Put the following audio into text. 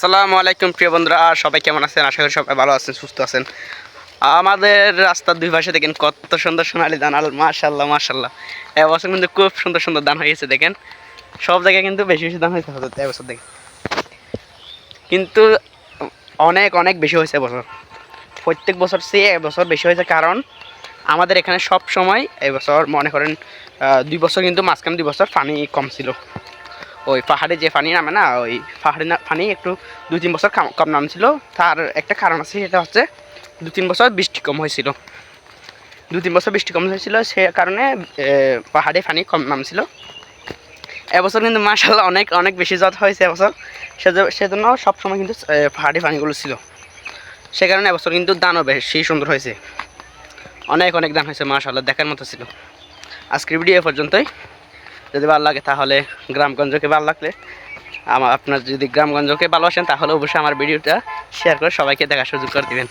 আসসালামু আলাইকুম প্রিয় বন্ধুরা, সবাই কেমন আছেন? আশা করি সবাই ভালো আছেন, সুস্থ আছেন। আমাদের রাস্তার দুই পাশে দেখেন কত সুন্দর সোনালি ধান। আর মাশাল্লাহ মাশাল্লাহ, এবছর কিন্তু খুব সুন্দর সুন্দর ধান হয়েছে। দেখেন সব জায়গায় কিন্তু বেশি বেশি ধান হয়েছে এবছর। দেখেন কিন্তু অনেক অনেক বেশি হয়েছে এবছর, প্রত্যেক বছর চেয়ে এবছর বেশি হয়েছে। কারণ আমাদের এখানে সব সময় এবছর মনে করেন 2 বছর কিন্তু মাঝখানে 2 বছর পানি কম ছিল। ওই পাহাড়ে যে পানি নামে না, ওই পাহাড়ে পানি একটু 2-3 বছর কম নামছিল। তার একটা কারণ আছে, সেটা হচ্ছে 2-3 বছর বৃষ্টি কম হয়েছিল। 2-3 বছর বৃষ্টি কম হয়েছিল, সে কারণে পাহাড়ে পানি কম নামছিল। এবছর কিন্তু মাশাআল্লাহ অনেক অনেক বেশি জাত হয়েছে এবছর। সেজন্য সবসময় কিন্তু পাহাড়ি পানিগুলো ছিল, সে কারণে এবছর কিন্তু দানও বেশি সুন্দর হয়েছে। অনেক অনেক দান হয়েছে মাশাআল্লাহ, দেখার মতো ছিল। আজকের ভিডিও এ পর্যন্তই। যদি ভালো লাগে তাহলে গ্রামগঞ্জকে ভালো লাগলে আপনার যদি গ্রামগঞ্জকে ভালোবাসেন তাহলে অবশ্যই আমার ভিডিওটা শেয়ার করে সবাইকে দেখার সুযোগ করে দিবেন।